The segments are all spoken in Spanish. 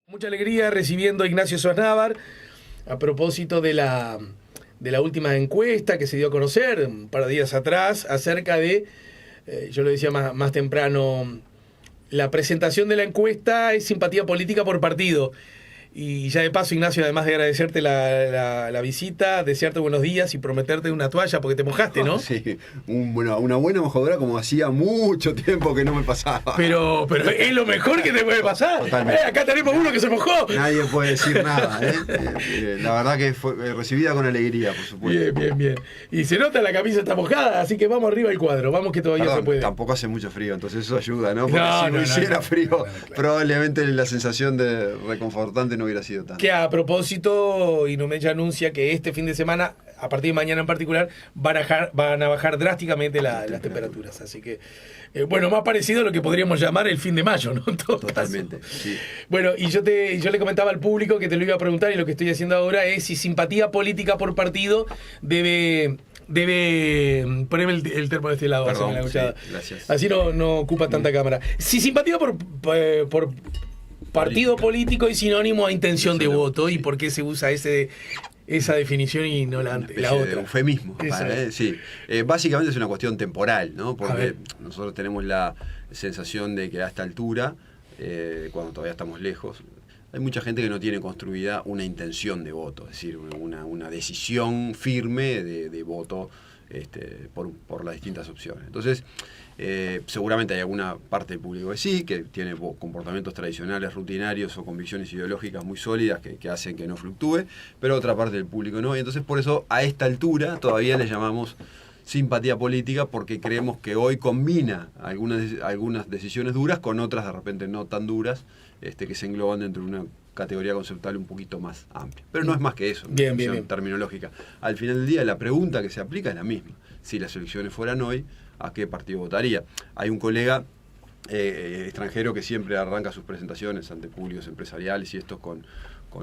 Mucha alegría recibiendo a Ignacio Sosnávar a propósito de la última encuesta que se dio a conocer un par de días atrás acerca de, yo lo decía más temprano, la presentación de la encuesta es simpatía política por partido. Y ya de paso, Ignacio, además de agradecerte la visita, desearte buenos días y prometerte una toalla porque te mojaste, ¿no? Sí, una buena mojadura como hacía mucho tiempo que no me pasaba. Pero es lo mejor que te puede pasar. Totalmente. Acá tenemos uno que se mojó. Nadie puede decir nada, la verdad que fue recibida con alegría, por supuesto. Bien. Y se nota la camisa está mojada, así que vamos arriba al cuadro. Vamos que todavía se puede. Tampoco hace mucho frío, entonces eso ayuda, ¿no? Porque si no hiciera frío, claro. Probablemente la sensación de reconfortante no hubiera sido tan. Que a propósito, Inumecha anuncia que este fin de semana, a partir de mañana en particular, van a bajar drásticamente las temperaturas. Así que, más parecido a lo que podríamos llamar el fin de mayo, ¿no? Totalmente, sí. Bueno, y yo le comentaba al público que te lo iba a preguntar, y lo que estoy haciendo ahora es si simpatía política por partido debe ponerme el termo de este lado. Perdón, sí, gracias. Así no ocupa tanta cámara. Si simpatía por partido político es sinónimo a intención de voto, sí. ¿Y por qué se usa esa definición y no la otra? De eufemismo. Sí. Básicamente es una cuestión temporal, ¿no? Porque nosotros tenemos la sensación de que a esta altura, cuando todavía estamos lejos, hay mucha gente que no tiene construida una intención de voto, es decir, una decisión firme de voto por las distintas opciones. Entonces, seguramente hay alguna parte del público que sí, que tiene comportamientos tradicionales, rutinarios o convicciones ideológicas muy sólidas que hacen que no fluctúe, pero otra parte del público no. Y entonces por eso a esta altura todavía le llamamos simpatía política, porque creemos que hoy combina algunas decisiones duras con otras de repente no tan duras, que se engloban dentro de una categoría conceptual un poquito más amplia. Pero no es más que eso, bien. Terminológica. Al final del día la pregunta que se aplica es la misma. Si las elecciones fueran hoy, ¿a qué partido votaría? Hay un colega extranjero que siempre arranca sus presentaciones ante públicos empresariales y esto con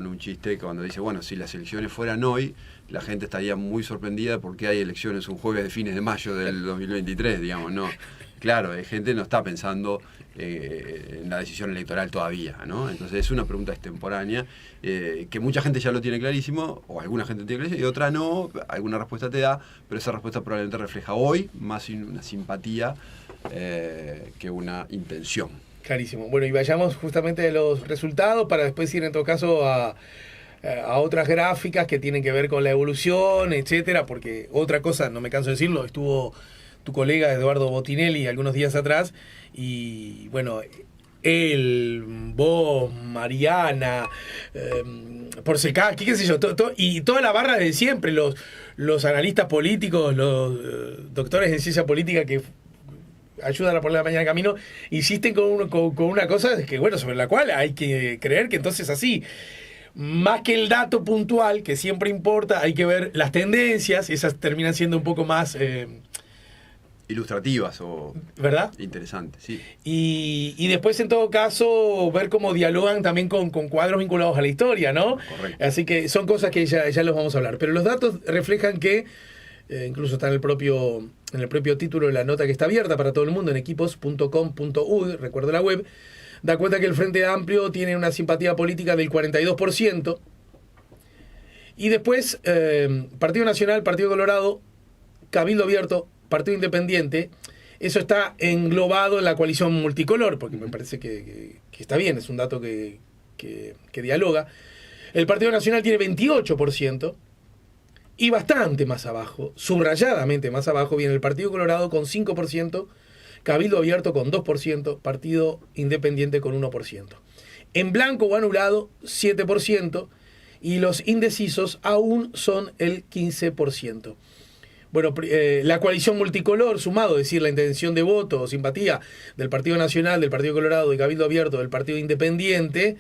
un chiste cuando dice, bueno, si las elecciones fueran hoy, la gente estaría muy sorprendida porque hay elecciones un jueves de fines de mayo del 2023, digamos, ¿no? Claro, la gente no está pensando en la decisión electoral todavía, ¿no? Entonces es una pregunta extemporánea que mucha gente ya lo tiene clarísimo, o alguna gente tiene clarísimo, y otra no, alguna respuesta te da, pero esa respuesta probablemente refleja hoy más una simpatía que una intención. Clarísimo. Bueno, y vayamos justamente de los resultados para después ir en todo caso a otras gráficas que tienen que ver con la evolución, etcétera, porque otra cosa, no me canso de decirlo, estuvo tu colega Eduardo Botinelli algunos días atrás y bueno, él, vos, Mariana, Porcecá, qué sé yo, y toda la barra de siempre, los analistas políticos, los doctores en ciencia política que ayudan a poner la mañana en camino, insisten con una cosa que, bueno, sobre la cual hay que creer que entonces así, más que el dato puntual, que siempre importa, hay que ver las tendencias, esas terminan siendo un poco más ilustrativas o ¿verdad? Interesantes, sí. Y después, en todo caso, ver cómo dialogan también con cuadros vinculados a la historia, ¿no? Correcto. Así que son cosas que ya los vamos a hablar. Pero los datos reflejan que, incluso está en el propio título de la nota que está abierta para todo el mundo en equipos.com.uy, recuerdo la web, da cuenta que el Frente Amplio tiene una simpatía política del 42%. Y después, Partido Nacional, Partido Colorado, Cabildo Abierto, Partido Independiente, eso está englobado en la coalición multicolor, porque me parece que está bien, es un dato que dialoga. El Partido Nacional tiene 28%, y bastante más abajo, subrayadamente más abajo, viene el Partido Colorado con 5%, Cabildo Abierto con 2%, Partido Independiente con 1%. En blanco o anulado, 7%, y los indecisos aún son el 15%. Bueno, la coalición multicolor, sumado, es decir, la intención de voto o simpatía del Partido Nacional, del Partido Colorado, de Cabildo Abierto, del Partido Independiente,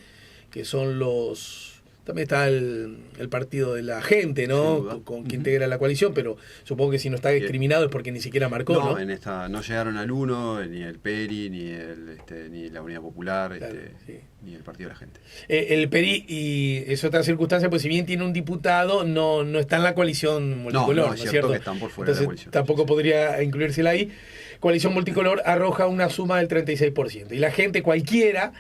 que son los... También está el partido de la gente, ¿no? Con que integra la coalición, pero supongo que si no está discriminado es porque ni siquiera marcó, ¿no? No, en esta no llegaron al uno, ni el PERI, ni la Unidad Popular, claro, sí. Ni el Partido de la Gente. El PERI, y es otra circunstancia, pues si bien tiene un diputado, no está en la coalición multicolor, ¿no es cierto? Que están por fuera. Entonces, de la coalición. Tampoco podría incluírsela ahí. Coalición multicolor arroja una suma del 36%. Y la gente cualquiera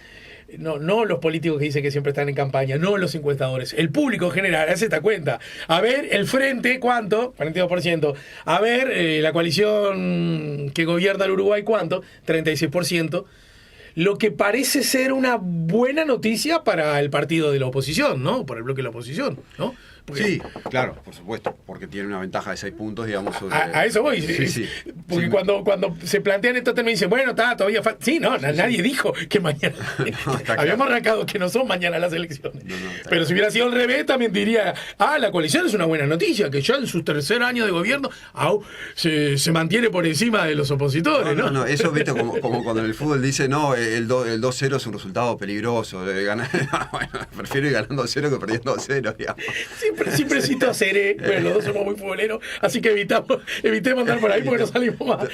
no los políticos que dicen que siempre están en campaña, no los encuestadores, el público en general, hace esta cuenta. A ver, el frente, ¿cuánto? 42%. A ver, la coalición que gobierna el Uruguay, ¿cuánto? 36%. Lo que parece ser una buena noticia para el partido de la oposición, ¿no? Para el bloque de la oposición, ¿no? Porque, sí, claro, por supuesto, porque tiene una ventaja de 6 puntos, digamos, sobre... A eso voy. Sí. Porque sí, cuando se plantean estos términos, dicen, bueno, está todavía falta. Sí, no, nadie dijo que mañana. Habíamos arrancado que no son mañana las elecciones. Pero si hubiera sido al revés, también diría, la coalición es una buena noticia, que ya en su tercer año de gobierno se mantiene por encima de los opositores, ¿no? No, eso, viste, como cuando en el fútbol dice, no, el 2-0 es un resultado peligroso. Bueno, prefiero ir ganando 2-0 que perdiendo 2-0, digamos. Siempre cito a Cere, pero los dos somos muy futboleros, así que evité mandar por ahí porque no salimos más.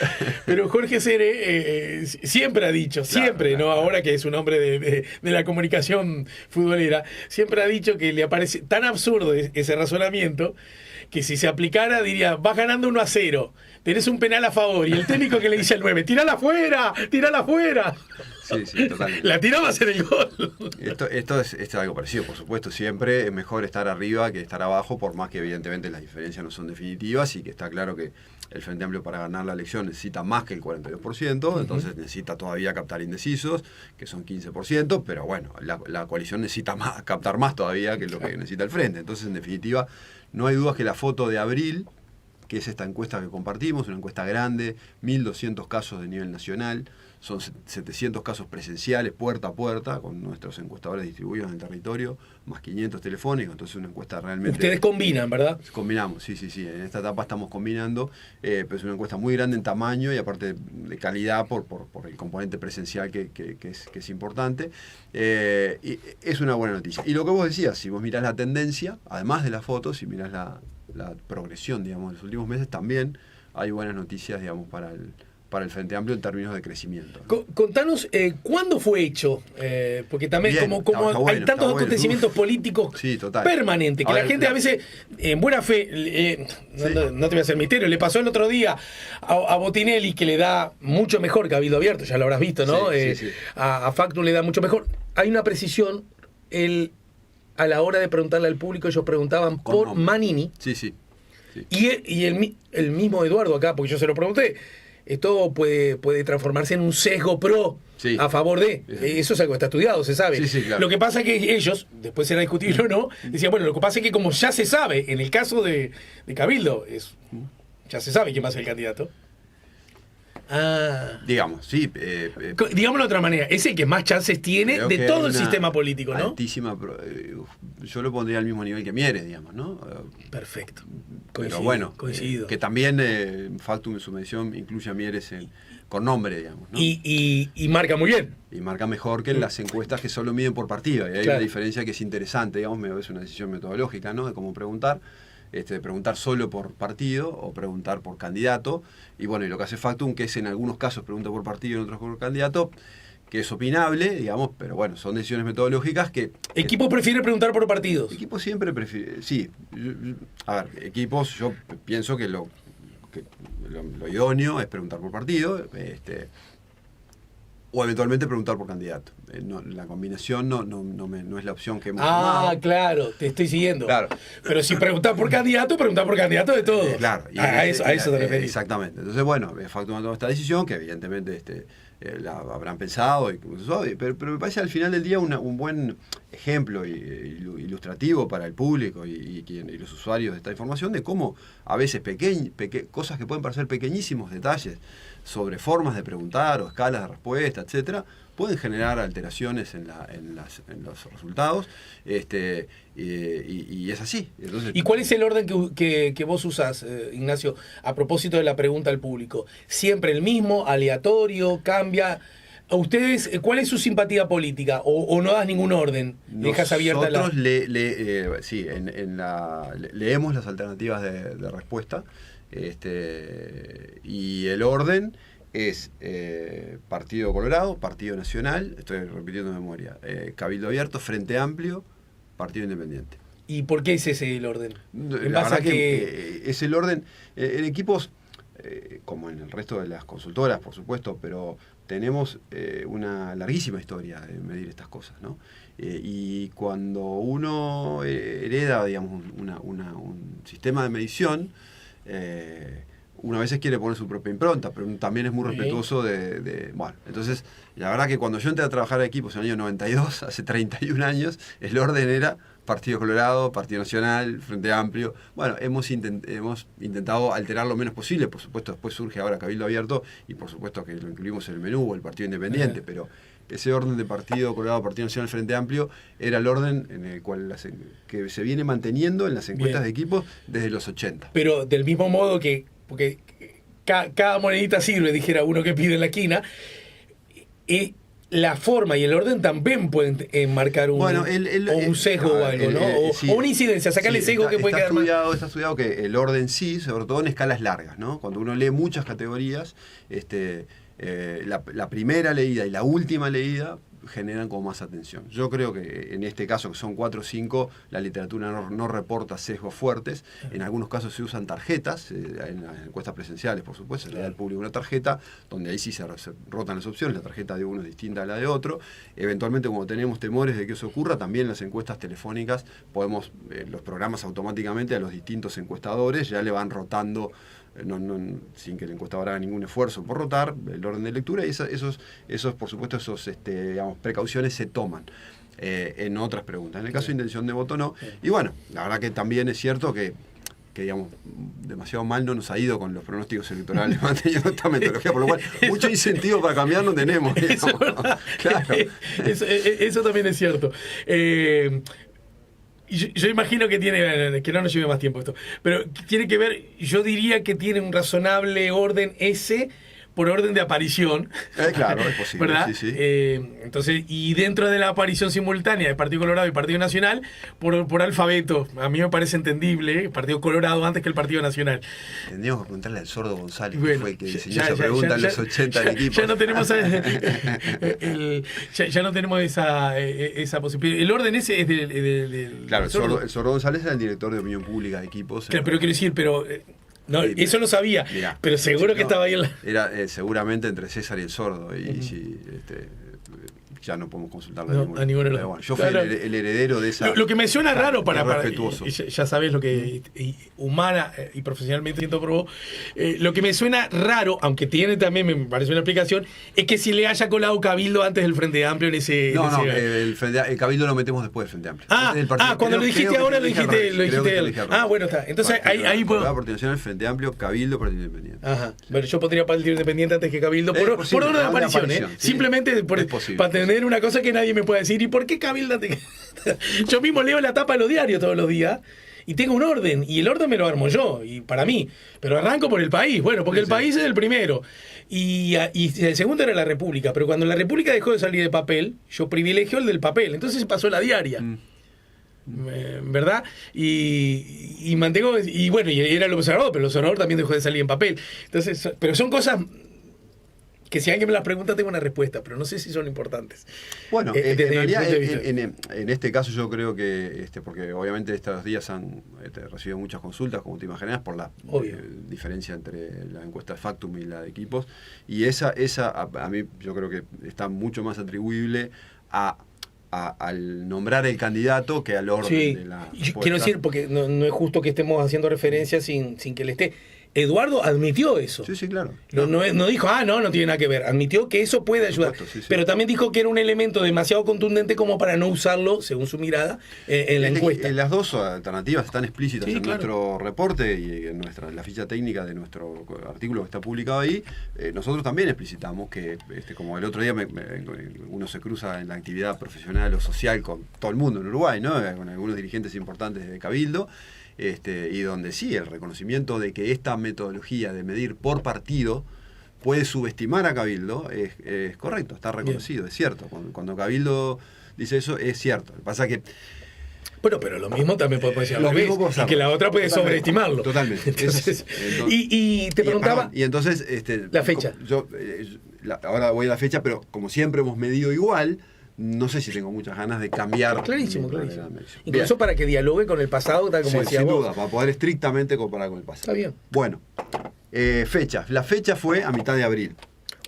Pero Jorge Cere siempre ha dicho, siempre, claro. ¿No? Ahora que es un hombre de la comunicación futbolera, siempre ha dicho que le aparece tan absurdo ese razonamiento que si se aplicara diría, vas ganando 1-0, tenés un penal a favor, y el técnico que le dice al 9, ¡tírala afuera! Sí, totalmente. La tiraba a hacer el gol. Esto es algo parecido, por supuesto. Siempre es mejor estar arriba que estar abajo, por más que evidentemente las diferencias no son definitivas y que está claro que el Frente Amplio para ganar la elección necesita más que el 42%, entonces necesita todavía captar indecisos, que son 15%, pero bueno, la coalición necesita captar más todavía que lo que necesita el Frente. Entonces, en definitiva, no hay dudas que la foto de abril, que es esta encuesta que compartimos, una encuesta grande, 1.200 casos de nivel nacional, son 700 casos presenciales, puerta a puerta, con nuestros encuestadores distribuidos en el territorio, más 500 telefónicos, entonces es una encuesta realmente... Ustedes combinan, ¿verdad? Combinamos, sí, en esta etapa estamos combinando, pero es una encuesta muy grande en tamaño y aparte de calidad por el componente presencial que es importante, y es una buena noticia. Y lo que vos decías, si vos mirás la tendencia, además de las fotos, si mirás la progresión, digamos, en los últimos meses, también hay buenas noticias, digamos, para el Frente Amplio en términos de crecimiento. Contanos, ¿cuándo fue hecho? Porque también Bien, como hay tantos acontecimientos políticos permanentes, que la gente a veces, en buena fe, no te voy a hacer misterio, le pasó el otro día a Botinelli, que le da mucho mejor que Cabildo Abierto, ya lo habrás visto, ¿no? Sí. A Factum le da mucho mejor. Hay una precisión, a la hora de preguntarle al público, ellos preguntaban por Manini. Sí. Y el mismo Eduardo acá, porque yo se lo pregunté, esto puede transformarse en un sesgo pro a favor de. Eso es algo que está estudiado, se sabe. Sí, claro. Lo que pasa es que ellos, después será discutible o no, decían, bueno, lo que pasa es que como ya se sabe, en el caso de Cabildo, ya se sabe quién va a ser el candidato. Digamos, sí. Digámoslo de otra manera, es el que más chances tiene de todo el sistema político, ¿no? Altísima, yo lo pondría al mismo nivel que Mieres, digamos, ¿no? Perfecto. Pero bueno, coincido. Que también Factum en su mención incluye a Mieres con nombre, digamos, ¿no? Y marca muy bien. Y marca mejor que en las encuestas que solo miden por partido. Y hay una diferencia que es interesante, digamos, es una decisión metodológica, ¿no? De cómo preguntar. De preguntar solo por partido o preguntar por candidato. Y bueno, y lo que hace Factum, que es en algunos casos pregunta por partido y en otros por candidato, que es opinable, digamos, pero bueno, son decisiones metodológicas que... ¿Equipos prefiere preguntar por partidos? Equipos siempre prefiere, sí. A ver, equipos, yo pienso que lo idóneo es preguntar por partido, o eventualmente preguntar por candidato. La combinación no es la opción que hemos tomado. Claro, te estoy siguiendo. Claro. Pero si preguntar por candidato de todo. Claro. A eso te referís. Exactamente. Entonces, bueno, Factum ha tomado esta decisión, que evidentemente la habrán pensado, pero me parece al final del día un buen ejemplo ilustrativo para el público y los usuarios de esta información, de cómo a veces cosas que pueden parecer pequeñísimos detalles sobre formas de preguntar o escalas de respuesta, etcétera, pueden generar alteraciones en los resultados, y es así. Entonces, ¿y cuál es el orden que vos usás, Ignacio, a propósito de la pregunta al público? ¿Siempre el mismo, aleatorio, cambia? ¿A ustedes cuál es su simpatía política? ¿O no das ningún orden? ¿Dejas abierta la...? Nosotros leemos las alternativas de respuesta, y el orden es Partido Colorado, Partido Nacional, estoy repitiendo de memoria, Cabildo Abierto, Frente Amplio, Partido Independiente. ¿Y por qué es ese el orden? La verdad que es el orden. En equipos como en el resto de las consultoras, por supuesto, pero tenemos una larguísima historia de medir estas cosas, ¿no? Y cuando uno hereda, digamos, un sistema de medición, uno a veces quiere poner su propia impronta, pero también es muy respetuoso bueno, entonces, la verdad que cuando yo entré a trabajar en equipos en el año 92, hace 31 años, el orden era Partido Colorado, Partido Nacional, Frente Amplio. Bueno, hemos intentado alterar lo menos posible, por supuesto después surge ahora Cabildo Abierto, y por supuesto que lo incluimos en el menú, o el Partido Independiente, pero ese orden de Partido Colorado, Partido Nacional, Frente Amplio, era el orden en el cual que se viene manteniendo en las encuestas de equipos desde los 80. Pero del mismo modo que, porque cada monedita sirve, dijera uno que pide en la esquina, y la forma y el orden también pueden marcar un sesgo o algo, ¿no? O una incidencia, sacarle sesgo que puede quedar mal. Está estudiado que el orden sí, sobre todo en escalas largas, ¿no? Cuando uno lee muchas categorías, la primera leída y la última leída generan como más atención. Yo creo que en este caso, que son 4 o 5, la literatura no reporta sesgos fuertes. En algunos casos se usan tarjetas, en las encuestas presenciales, por supuesto, se le da al público una tarjeta, donde ahí sí se rotan las opciones, la tarjeta de uno es distinta a la de otro. Eventualmente, como tenemos temores de que eso ocurra, también en las encuestas telefónicas podemos, los programas automáticamente a los distintos encuestadores ya le van rotando, sin que el encuestador haga ningún esfuerzo por rotar el orden de lectura, y esos por supuesto, digamos, precauciones se toman en otras preguntas. En el caso de intención de voto no. Y bueno, la verdad que también es cierto que digamos, demasiado mal no nos ha ido con los pronósticos electorales manteniendo esta metodología, por lo cual mucho incentivo para cambiar no tenemos. Claro. Eso también es cierto. Yo imagino que que no nos lleve más tiempo esto, pero tiene que ver, yo diría que tiene un razonable orden ese por orden de aparición. Claro, es posible. ¿Verdad? Sí. Entonces, y dentro de la aparición simultánea del Partido Colorado y Partido Nacional, por alfabeto. A mí me parece entendible el Partido Colorado antes que el Partido Nacional. Tendríamos que preguntarle al Sordo González, que fue el que diseñó esa pregunta en los 80 del equipo. Ya no tenemos ya no tenemos esa posibilidad. El orden ese es del claro, el Sordo González era el director de opinión pública de equipos. Claro, pero quiero decir, no, eso lo sabía, pero seguro que estaba ahí en la... Era seguramente entre César y el Sordo, y si ya no podemos consultarle a ninguno de los dos. Bueno, yo fui el heredero de esa... Lo que me suena raro para respetuoso. Ya sabes lo que humana y profesionalmente siento por vos, lo que me suena raro, aunque tiene también, me parece una explicación, es que si le haya colado Cabildo antes del Frente Amplio en ese... el Cabildo lo metemos después del Frente Amplio. Cuando lo dijiste ahora lo dijiste... Bueno, está. Entonces ahí puedo... Partido Nacional, Frente Amplio, Cabildo, Partido Independiente. Ajá. Bueno, yo pondría Partido Independiente antes que Cabildo, por orden de aparición, ¿eh? Sí. Simplemente para tener una cosa que nadie me puede decir. ¿Y por qué Cabildo? Yo mismo leo la tapa de los diarios todos los días y tengo un orden, y el orden me lo armo yo, y para mí. Pero arranco por el país, bueno, porque el país es el primero. Y el segundo era la República, pero cuando la República dejó de salir de papel, yo privilegio el del papel, entonces se pasó la diaria. ¿Verdad? Y mantengo, y bueno, y era el Observador, pero el Observador también dejó de salir en papel. Entonces, pero son cosas que si alguien me las pregunta tengo una respuesta, pero no sé si son importantes. Bueno, en realidad en este caso yo creo que, porque obviamente estos días han recibido muchas consultas, como te imaginas, por la diferencia entre la encuesta de Factum y la de equipos, y esa a mí yo creo que está mucho más atribuible al nombrar el candidato que al orden de la respuesta. Quiero decir, porque no es justo que estemos haciendo referencia sin que él esté. Eduardo admitió eso. Sí, claro. No dijo, no tiene nada que ver. Admitió que eso puede ayudar. Supuesto, sí. Pero también dijo que era un elemento demasiado contundente como para no usarlo, según su mirada, en la encuesta. Las dos alternativas están explícitas en nuestro reporte y en la ficha técnica de nuestro artículo que está publicado ahí. Nosotros también explicitamos que, como el otro día uno se cruza en la actividad profesional o social con todo el mundo en Uruguay, ¿no? Con algunos dirigentes importantes de Cabildo, y donde sí, el reconocimiento de que esta metodología de medir por partido puede subestimar a Cabildo es correcto, está reconocido, es cierto. Cuando Cabildo dice eso, es cierto. Lo que pasa que... Bueno, pero lo mismo también puede decir al revés, y que la otra puede sobreestimarlo. Totalmente. Entonces, y te preguntaba... Y entonces... la fecha. Ahora voy a la fecha, pero como siempre hemos medido igual... No sé si tengo muchas ganas de cambiar. Clarísimo. Incluso para que dialogue con el pasado, tal como decía sin vos. duda, para poder estrictamente comparar con el pasado. Está bien. Bueno, Fechas. La fecha fue a mitad de abril.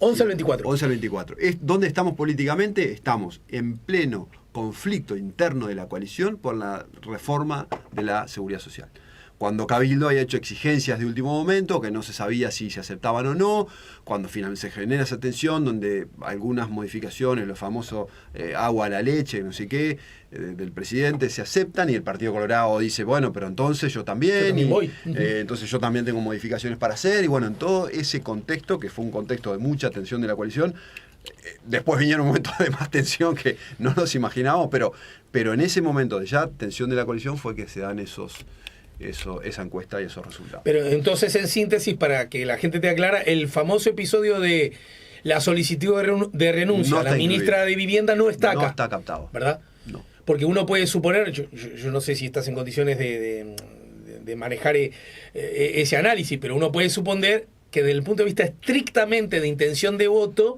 11 al 24. 11 al 24. ¿Dónde estamos políticamente? Estamos en pleno conflicto interno de la coalición por la reforma de la seguridad social. Cuando Cabildo había hecho exigencias de último momento, que no se sabía si se aceptaban o no, cuando finalmente se genera esa tensión, donde algunas modificaciones, lo famoso agua a la leche, no sé qué, del presidente se aceptan y el Partido Colorado dice, bueno, pero entonces yo también voy. Entonces yo también tengo modificaciones para hacer, y bueno, en todo ese contexto, que fue un contexto de mucha tensión de la coalición, después vinieron momentos de más tensión que no nos imaginábamos, pero en ese momento de ya tensión de la coalición fue que se dan esa encuesta y esos resultados. Pero entonces, en síntesis, para que la gente te aclara, el famoso episodio de la solicitud de renuncia a la ministra de Vivienda no está acá. No está captado. ¿Verdad? No. Porque uno puede suponer, yo no sé si estás en condiciones de manejar ese análisis, pero uno puede suponer que desde el punto de vista estrictamente de intención de voto,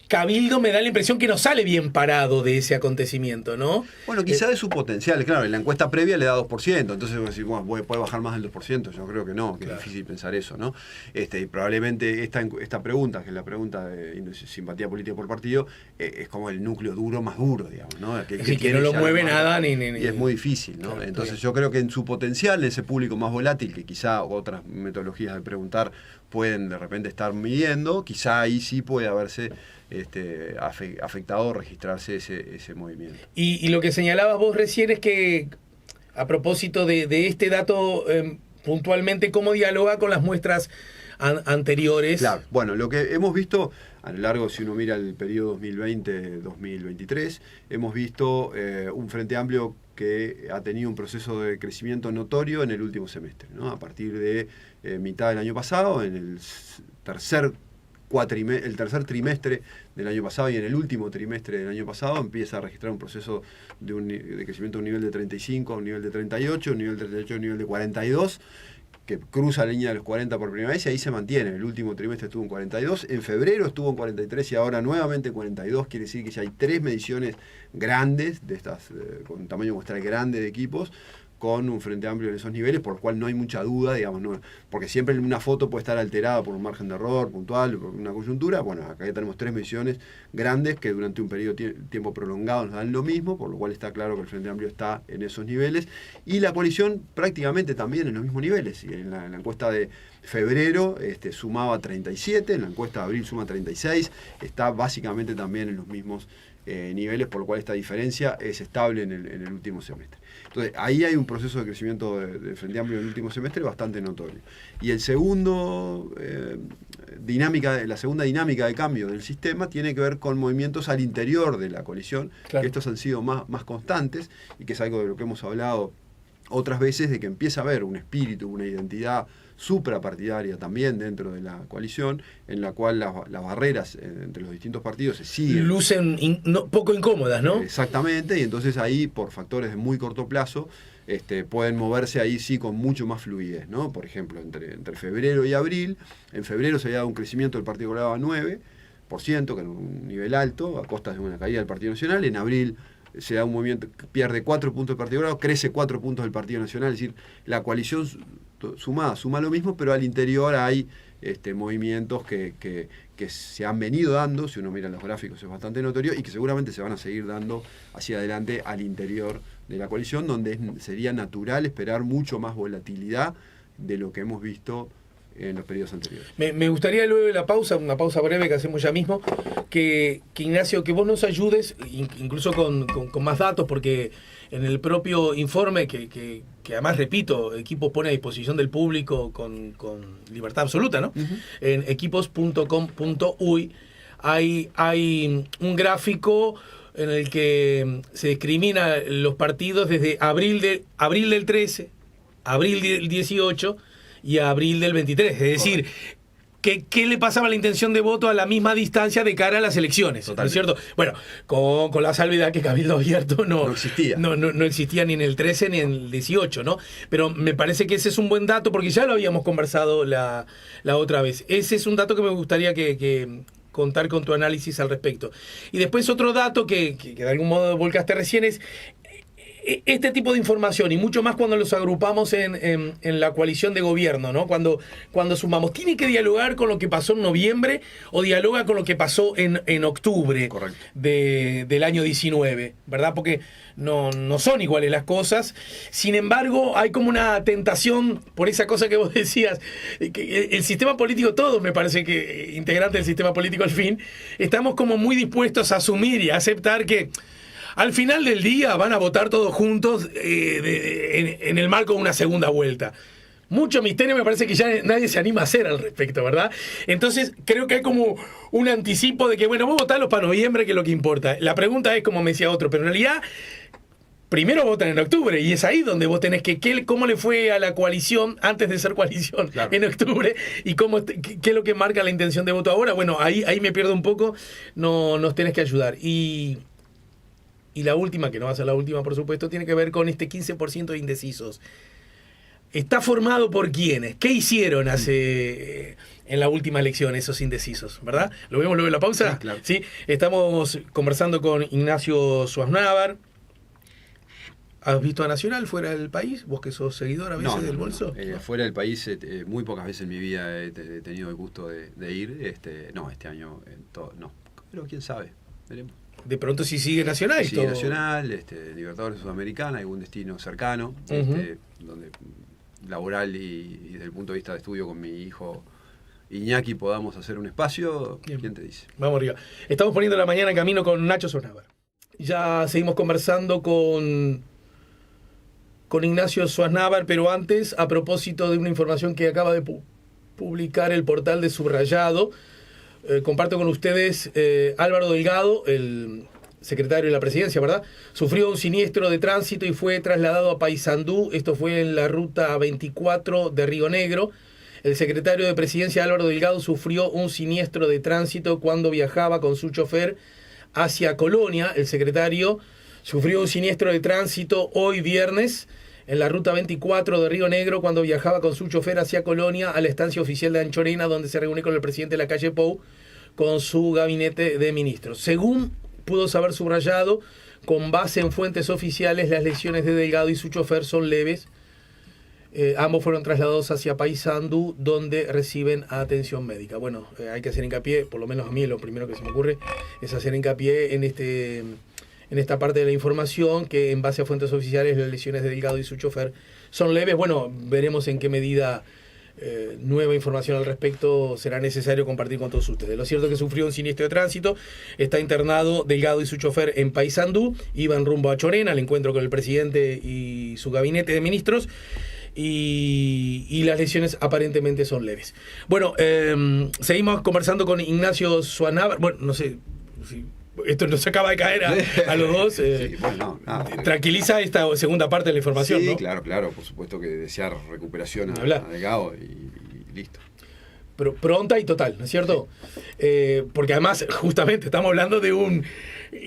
Cabildo me da la impresión que no sale bien parado de ese acontecimiento, ¿no? Bueno, quizá de su potencial, claro, en la encuesta previa le da 2%, entonces vos decís, bueno, puede bajar más del 2%, yo creo que no, que claro. Es difícil pensar eso, ¿no? Y probablemente esta pregunta, que es la pregunta de simpatía política por partido, es como el núcleo duro más duro, digamos, ¿no? Que no lo mueve nada ni... Y es muy difícil, ¿no? Claro, entonces yo creo que en su potencial, ese público más volátil, que quizá otras metodologías de preguntar pueden de repente estar midiendo, quizá ahí sí puede haberse afectado, registrarse ese movimiento. Y lo que señalabas vos recién es que, a propósito de este dato, puntualmente, ¿cómo dialoga con las muestras anteriores? Claro, bueno, lo que hemos visto a lo largo, si uno mira el periodo 2020-2023, hemos visto un Frente Amplio que ha tenido un proceso de crecimiento notorio en el último semestre, ¿no? A partir de mitad del año pasado, en el tercer trimestre del año pasado y en el último trimestre del año pasado empieza a registrar un proceso de crecimiento a un nivel de 35, a un nivel de 38, a un nivel de 38, a un nivel de 42, que cruza la línea de los 40 por primera vez y ahí se mantiene. El último trimestre estuvo en 42, en febrero estuvo en 43 y ahora nuevamente en 42, quiere decir que ya hay 3 mediciones grandes, de estas con tamaño muestral grande de equipos, con un Frente Amplio en esos niveles, por lo cual no hay mucha duda, digamos, no, porque siempre una foto puede estar alterada por un margen de error puntual, por una coyuntura. Bueno, acá ya tenemos 3 mediciones grandes que durante un periodo de tiempo prolongado nos dan lo mismo, por lo cual está claro que el Frente Amplio está en esos niveles, y la coalición prácticamente también en los mismos niveles. Y en la encuesta de febrero sumaba 37, en la encuesta de abril suma 36, está básicamente también en los mismos niveles, por lo cual esta diferencia es estable en el último semestre. Entonces, ahí hay un proceso de crecimiento de Frente Amplio en el último semestre bastante notorio. Y la segunda dinámica de cambio del sistema tiene que ver con movimientos al interior de la coalición, claro. Que estos han sido más constantes y que es algo de lo que hemos hablado otras veces, de que empieza a haber un espíritu, una identidad suprapartidaria también dentro de la coalición, en la cual las barreras entre los distintos partidos se siguen. Lucen poco incómodas, ¿no? Exactamente, y entonces ahí, por factores de muy corto plazo, pueden moverse ahí sí con mucho más fluidez, ¿no? Por ejemplo, entre febrero y abril, en febrero se había dado un crecimiento del Partido Colorado a 9%, que era un nivel alto, a costas de una caída del Partido Nacional. En abril se da un movimiento, pierde 4 puntos del Partido Colorado, crece 4 puntos del Partido Nacional, es decir, la coalición suma lo mismo, pero al interior hay movimientos que se han venido dando, si uno mira los gráficos es bastante notorio, y que seguramente se van a seguir dando hacia adelante al interior de la coalición, donde sería natural esperar mucho más volatilidad de lo que hemos visto en los periodos anteriores. Me gustaría luego de la pausa, una pausa breve que hacemos ya mismo, que Ignacio, que vos nos ayudes, incluso con más datos, porque en el propio informe, que además, repito, Equipos pone a disposición del público con libertad absoluta, ¿no? Uh-huh. En equipos.com.uy hay un gráfico en el que se discrimina los partidos desde abril del 13, abril del 18 y abril del 23. Es decir, ¿qué le pasaba a la intención de voto a la misma distancia de cara a las elecciones? Totalmente. ¿No es cierto? Bueno, con la salvedad que Cabildo Abierto no existía. No existía ni en el 13 ni en el 18, ¿no? Pero me parece que ese es un buen dato, porque ya lo habíamos conversado la otra vez. Ese es un dato que me gustaría que contar con tu análisis al respecto. Y después otro dato que de algún modo volcaste recién es este tipo de información, y mucho más cuando los agrupamos en la coalición de gobierno, ¿no? Cuando sumamos, ¿tiene que dialogar con lo que pasó en noviembre o dialoga con lo que pasó en octubre del año 19, ¿verdad? Porque no son iguales las cosas. Sin embargo, hay como una tentación por esa cosa que vos decías, que el sistema político, todos me parece que integrantes del sistema político al fin, estamos como muy dispuestos a asumir y a aceptar que al final del día van a votar todos juntos en el marco de una segunda vuelta. Mucho misterio me parece que ya nadie se anima a hacer al respecto, ¿verdad? Entonces creo que hay como un anticipo de que, bueno, vos votarlos para noviembre, que es lo que importa. La pregunta es, como me decía otro, pero en realidad primero votan en octubre, y es ahí donde vos tenés cómo le fue a la coalición antes de ser coalición en octubre, y qué es lo que marca la intención de voto ahora. Bueno, ahí me pierdo un poco, nos tenés que ayudar. Y la última, que no va a ser la última, por supuesto, tiene que ver con este 15% de indecisos. ¿Está formado por quiénes? ¿Qué hicieron en la última elección esos indecisos? ¿Verdad? ¿Lo vemos luego en la pausa? Sí, claro. ¿Sí? Estamos conversando con Ignacio Schwarzenegger. ¿Has visto a Nacional fuera del país? ¿Vos que sos seguidor a veces del Bolso? No. Fuera del país, muy pocas veces en mi vida he tenido el gusto de ir. Este año no. Pero quién sabe, veremos. De pronto si sigue Nacional. Sigue Nacional, Libertadores Sudamericana, algún destino cercano, donde laboral y desde el punto de vista de estudio con mi hijo Iñaki podamos hacer un espacio. Bien. ¿Quién te dice? Vamos arriba. Estamos poniendo la mañana en camino con Nacho Schwarzenegger. Ya seguimos conversando con Ignacio Schwarzenegger, pero antes, a propósito de una información que acaba de publicar el portal de Subrayado, comparto con ustedes, Álvaro Delgado, el secretario de la Presidencia, ¿verdad? Sufrió un siniestro de tránsito y fue trasladado a Paysandú. Esto fue en la ruta 24 de Río Negro. El secretario de Presidencia, Álvaro Delgado, sufrió un siniestro de tránsito cuando viajaba con su chofer hacia Colonia. El secretario sufrió un siniestro de tránsito hoy viernes en la ruta 24 de Río Negro cuando viajaba con su chofer hacia Colonia, a la estancia oficial de Anchorena, donde se reúne con el presidente de la calle Pou con su gabinete de ministros. Según pudo saber Subrayado, con base en fuentes oficiales, las lesiones de Delgado y su chofer son leves. Ambos fueron trasladados hacia Paysandú, donde reciben atención médica. Bueno, hay que hacer hincapié, por lo menos a mí lo primero que se me ocurre es hacer hincapié en esta parte de la información, que en base a fuentes oficiales las lesiones de Delgado y su chofer son leves. Bueno, veremos en qué medida nueva información al respecto será necesario compartir con todos ustedes. Lo cierto es que sufrió un siniestro de tránsito, está internado Delgado y su chofer en Paysandú, iban rumbo a Chorena al encuentro con el presidente y su gabinete de ministros, y las lesiones aparentemente son leves. Bueno, seguimos conversando con Ignacio Schwarzenegger. Bueno, no sé si esto nos acaba de caer a los dos. Sí, bueno, tranquiliza esta segunda parte de la información, sí, ¿no? Claro, por supuesto que desear recuperación a Delgado y listo. Pero pronta y total, ¿no es cierto? Sí. Porque además, justamente, estamos hablando de un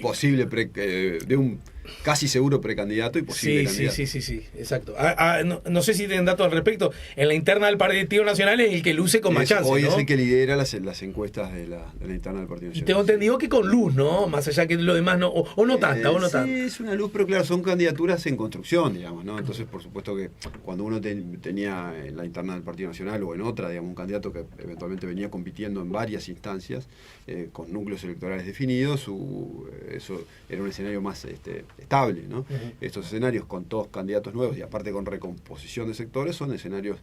posible de un casi seguro precandidato y posible candidato. Sí, exacto. No sé si tienen datos al respecto. En la interna del Partido Nacional es el que luce con más chance, hoy ¿no? es el que lidera las encuestas de la interna del Partido Nacional. Tengo entendido que con luz, ¿no? Más allá que lo demás no, o no tanta, o no tanta. Sí, es una luz, pero claro, son candidaturas en construcción, digamos, ¿no? Entonces, por supuesto que cuando uno tenía en la interna del Partido Nacional o en otra, digamos, un candidato que eventualmente venía compitiendo en varias instancias, con núcleos electorales definidos, eso era un escenario más estable, ¿no? Estos escenarios con todos candidatos nuevos y aparte con recomposición de sectores son escenarios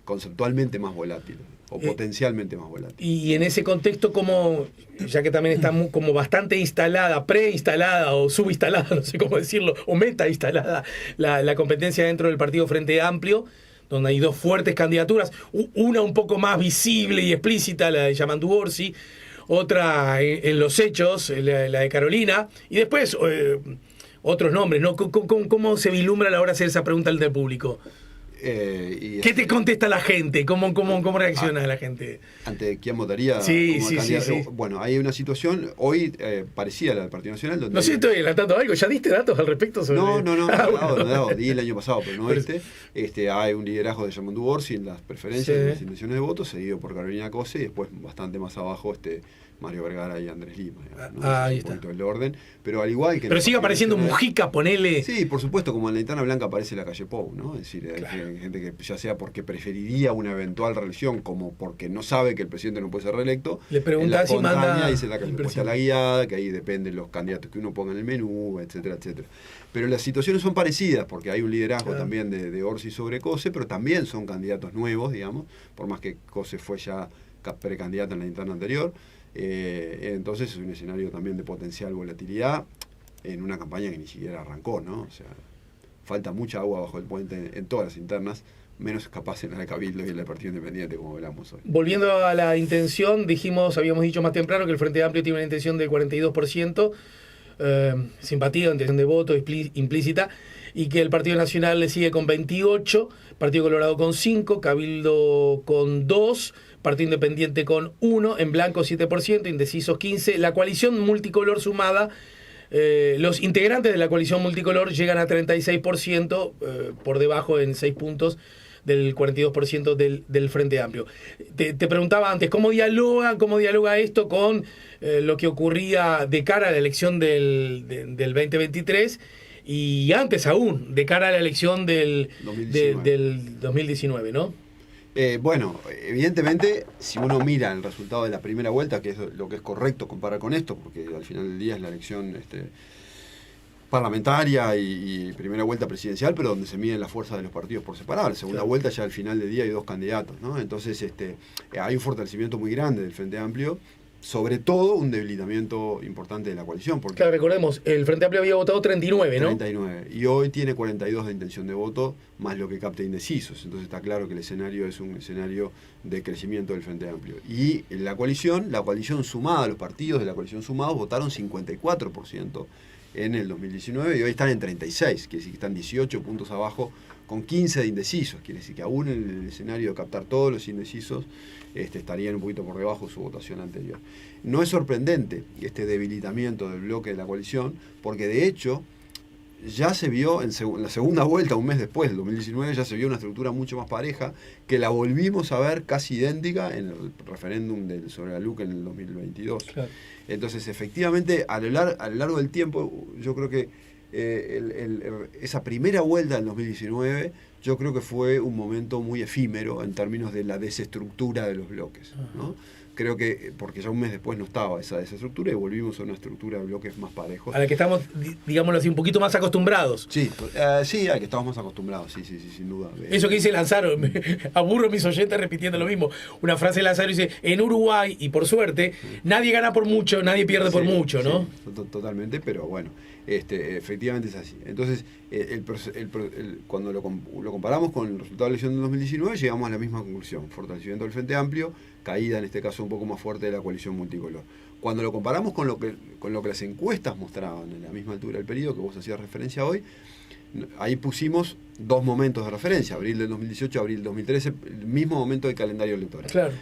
conceptualmente más volátiles o potencialmente más volátiles. Y en ese contexto, como ya que también está como bastante instalada, preinstalada o subinstalada, no sé cómo decirlo, o metainstalada la competencia dentro del Partido Frente Amplio, donde hay dos fuertes candidaturas, una un poco más visible y explícita, la de Yamandu Orsi, otra en los hechos, la de Carolina, y después otros nombres, ¿no? ¿Cómo se vislumbra a la hora de hacer esa pregunta al público? ¿Qué te contesta la gente? ¿Cómo reacciona la gente? ¿Ante quién votaría? Sí. Bueno, hay una situación hoy parecida a la del Partido Nacional. Donde no sé si estoy adelantando algo. ¿Ya diste datos al respecto? Sobre... No, di el año pasado, pero no hay un liderazgo de Yamandu Orsi en las preferencias, en las intenciones de voto, seguido por Carolina Cose, y después bastante más abajo Mario Vergara y Andrés Lima. Digamos, ¿no? Ahí es un está. poquito el orden, pero al igual que... Pero sigue apareciendo Mujica, ponele... Sí, por supuesto, como en la Linterna Blanca aparece la calle Pou, ¿no? Es decir, hay gente que ya sea porque preferiría una eventual reelección, como porque no sabe que el presidente no puede ser reelecto, le pregunta si manda... dice la calle Pou, la guiada, que ahí dependen los candidatos que uno ponga en el menú, etcétera, etcétera. Pero las situaciones son parecidas, porque hay un liderazgo también de Orsi sobre Cose, pero también son candidatos nuevos, digamos, por más que Cose fue ya precandidato en la interna anterior. Entonces es un escenario también de potencial volatilidad en una campaña que ni siquiera arrancó, ¿no? O sea, falta mucha agua bajo el puente en todas las internas, menos capaz en la de Cabildo y en la del Partido Independiente, como hablamos hoy. Volviendo a la intención, habíamos dicho más temprano que el Frente Amplio tiene una intención del 42%, simpatía, intención de voto implícita, y que el Partido Nacional le sigue con 28%, Partido Colorado con 5%, Cabildo con 2%, Partido Independiente con 1%, en blanco 7%, indecisos 15%. La coalición multicolor sumada, los integrantes de la coalición multicolor llegan a 36%, por debajo en 6 puntos del 42% del Frente Amplio. Te preguntaba antes, ¿cómo dialoga esto con lo que ocurría de cara a la elección del 2023 y antes aún, de cara a la elección del 2019, ¿no? Bueno, evidentemente, si uno mira el resultado de la primera vuelta, que es lo que es correcto comparar con esto, porque al final del día es la elección parlamentaria y primera vuelta presidencial, pero donde se miden las fuerzas de los partidos por separado. La segunda vuelta ya al final del día hay 2 candidatos, ¿no? Entonces hay un fortalecimiento muy grande del Frente Amplio, sobre todo un debilitamiento importante de la coalición. Porque claro, recordemos, el Frente Amplio había votado 39, ¿no? 39. Y hoy tiene 42 de intención de voto, más lo que capta indecisos. Entonces está claro que el escenario es un escenario de crecimiento del Frente Amplio. Y la coalición sumada, los partidos de la coalición sumados votaron 54% en el 2019 y hoy están en 36, quiere decir que están 18 puntos abajo con 15 de indecisos. Quiere decir que aún en el escenario de captar todos los indecisos, estarían un poquito por debajo de su votación anterior. No es sorprendente este debilitamiento del bloque de la coalición, porque de hecho ya se vio en la segunda vuelta, un mes después del 2019, ya se vio una estructura mucho más pareja, que la volvimos a ver casi idéntica en el referéndum sobre la LUC en el 2022. Claro. Entonces, efectivamente, a lo largo del tiempo, yo creo que esa primera vuelta del 2019, yo creo que fue un momento muy efímero en términos de la desestructura de los bloques, ¿no? Creo que, porque ya un mes después no estaba esa desestructura y volvimos a una estructura de bloques más parejos. A la que estamos, digámoslo así, un poquito más acostumbrados. Sí, a la que estamos más acostumbrados, sí, sin duda. Eso que dice Lanzaro, aburro a mis oyentes repitiendo lo mismo. Una frase de Lanzaro dice, en Uruguay, y por suerte, nadie gana por mucho, nadie pierde por mucho, ¿no? Sí, totalmente, pero bueno, efectivamente es así. Entonces, cuando lo comparamos con el resultado de la elección del 2019, llegamos a la misma conclusión: fortalecimiento del Frente Amplio, caída en este caso un poco más fuerte de la coalición multicolor. Cuando lo comparamos con lo que las encuestas mostraban en la misma altura del periodo que vos hacías referencia hoy, ahí pusimos 2 momentos de referencia: abril del 2018, abril del 2013, el mismo momento del calendario electoral. Claro.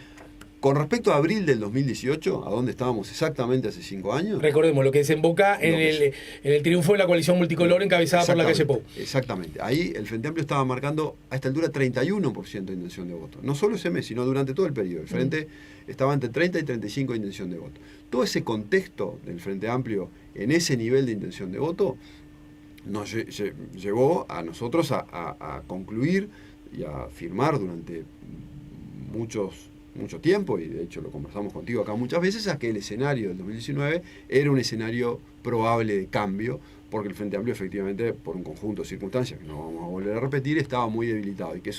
Con respecto a abril del 2018, a donde estábamos exactamente hace 5 años... Recordemos, lo que desemboca en el triunfo de la coalición multicolor encabezada por la calle Pou. Exactamente. Ahí el Frente Amplio estaba marcando a esta altura 31% de intención de voto. No solo ese mes, sino durante todo el periodo. El Frente estaba entre 30 y 35 de intención de voto. Todo ese contexto del Frente Amplio en ese nivel de intención de voto nos llevó a nosotros a concluir y a firmar durante mucho tiempo, y de hecho lo conversamos contigo acá muchas veces, a que el escenario del 2019 era un escenario probable de cambio, porque el Frente Amplio efectivamente, por un conjunto de circunstancias que no vamos a volver a repetir, estaba muy debilitado. Y que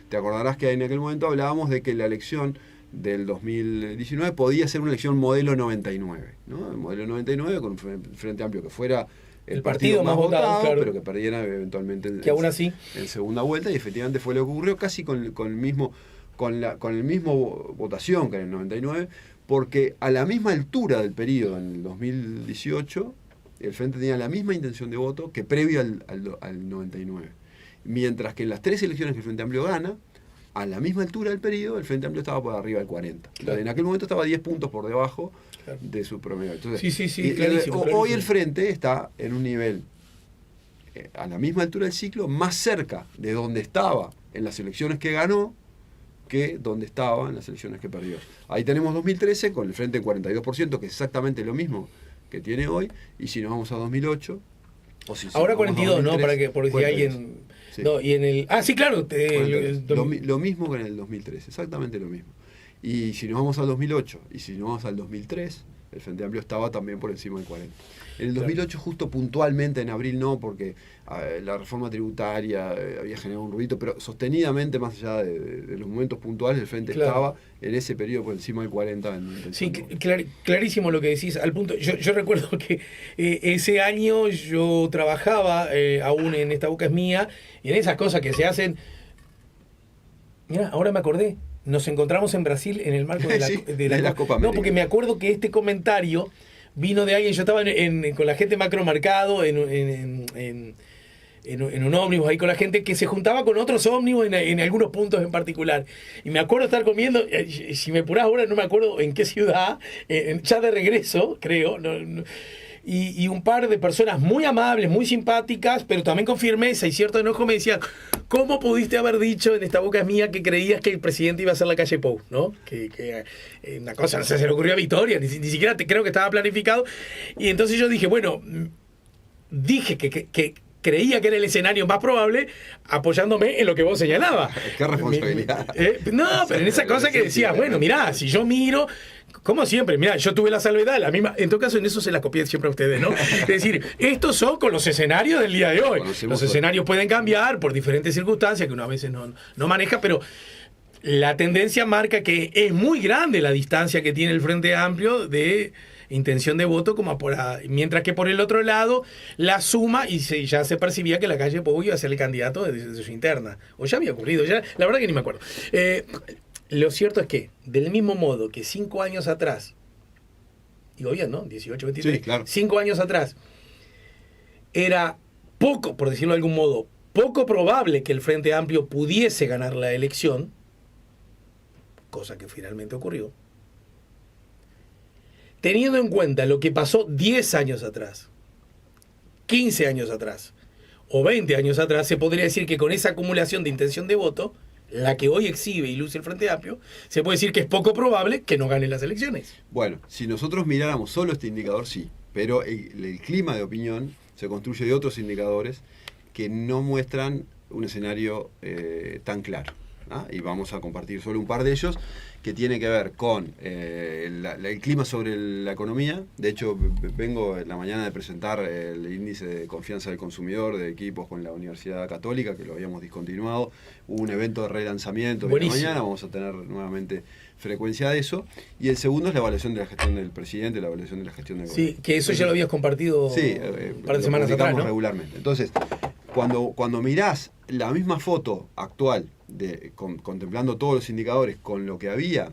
te acordarás que en aquel momento hablábamos de que la elección del 2019 podía ser una elección modelo 99, ¿no? El modelo 99 con un Frente Amplio que fuera el partido más votado, claro, pero que perdiera eventualmente aún así en segunda vuelta, y efectivamente fue lo que ocurrió, casi con el mismo votación que en el 99, porque a la misma altura del periodo, en el 2018, el Frente tenía la misma intención de voto que previo al 99. Mientras que en las 3 elecciones que el Frente Amplio gana, a la misma altura del periodo, el Frente Amplio estaba por arriba del 40. Claro. En aquel momento estaba 10 puntos por debajo, claro, de su promedio. Entonces, sí, clarísimo. Hoy el Frente está en un nivel, a la misma altura del ciclo, más cerca de donde estaba en las elecciones que ganó, que donde estaba en las elecciones que perdió. Ahí tenemos 2013 con el Frente 42%, que es exactamente lo mismo que tiene hoy, y si nos vamos a 2008... Ahora 42, 2003, ¿no? Para que, por si alguien... Sí. No, y en el... Ah, sí, claro. Lo mismo que en el 2013, exactamente lo mismo. Y si nos vamos al 2008 y si nos vamos al 2003, el Frente Amplio estaba también por encima del 40. En el 2008 justo puntualmente, en abril no, porque la reforma tributaria había generado un ruido, pero sostenidamente, más allá de los momentos puntuales, el Frente estaba en ese periodo por encima del 40. Sí, clarísimo lo que decís. Al punto, yo recuerdo que ese año yo trabajaba aún en Esta Boca es Mía, y en esas cosas que se hacen... Mira, ahora me acordé. Nos encontramos en Brasil en el marco de la Copa América. No, porque me acuerdo que este comentario vino de alguien. Yo estaba con la gente macromercado en un ómnibus ahí con la gente que se juntaba con otros ómnibus en algunos puntos en particular. Y me acuerdo estar comiendo, si me apurás ahora no me acuerdo en qué ciudad, ya de regreso, creo, y un par de personas muy amables, muy simpáticas, pero también con firmeza y cierto enojo me decían: ¿cómo pudiste haber dicho en Esta Boca es Mía que creías que el presidente iba a ser la calle Pou? ¿No? Que una cosa, no sé, se le ocurrió a Victoria, ni siquiera creo que estaba planificado. Y entonces yo dije, bueno, dije que creía que era el escenario más probable, apoyándome en lo que vos señalabas. Qué responsabilidad. No, pero en esa cosa que decías, bueno, mirá, si yo miro... Como siempre, mira, yo tuve la salvedad, la misma, en todo caso en eso se la copié siempre a ustedes, ¿no? Es decir, estos son con los escenarios del día de hoy. Los escenarios pueden cambiar por diferentes circunstancias que uno a veces no maneja, pero la tendencia marca que es muy grande la distancia que tiene el Frente Amplio de intención de voto, mientras que por el otro lado la suma, y ya se percibía que la calle Pou iba a ser el candidato de su interna. O ya había ocurrido, ya la verdad que ni me acuerdo. Lo cierto es que, del mismo modo que 5 años atrás, digo bien, ¿no? 18, 23, sí, claro. 5 años atrás, era poco, por decirlo de algún modo, poco probable que el Frente Amplio pudiese ganar la elección, cosa que finalmente ocurrió, teniendo en cuenta lo que pasó 10 años atrás, 15 años atrás, o 20 años atrás, se podría decir que con esa acumulación de intención de voto, la que hoy exhibe y luce el Frente Amplio, se puede decir que es poco probable que no gane las elecciones. Bueno, si nosotros miráramos solo este indicador, sí, pero el clima de opinión se construye de otros indicadores que no muestran un escenario tan claro, ¿no? Y vamos a compartir solo un par de ellos, que tiene que ver con el clima sobre la economía. De hecho, vengo en la mañana de presentar el índice de confianza del consumidor de equipos con la Universidad Católica, que lo habíamos discontinuado. Hubo un evento de relanzamiento esta mañana, vamos a tener nuevamente frecuencia de eso. Y el segundo es la evaluación de la gestión del presidente, la evaluación de la gestión del gobierno. Sí, que eso ya lo habías compartido un par de semanas atrás, ¿no? Regularmente. Entonces, cuando mirás la misma foto actual, contemplando todos los indicadores con lo que había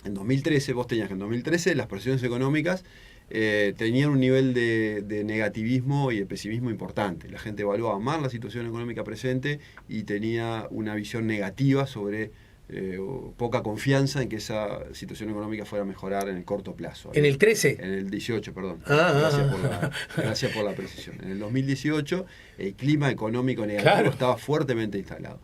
en 2013, vos tenías que en 2013 las presiones económicas tenían un nivel de negativismo y de pesimismo importante. La gente evaluaba mal la situación económica presente y tenía una visión negativa sobre poca confianza en que esa situación económica fuera a mejorar en el corto plazo. ¿En el 13? En el 18, perdón. Gracias por la precisión. En el 2018 el clima económico negativo estaba fuertemente instalado.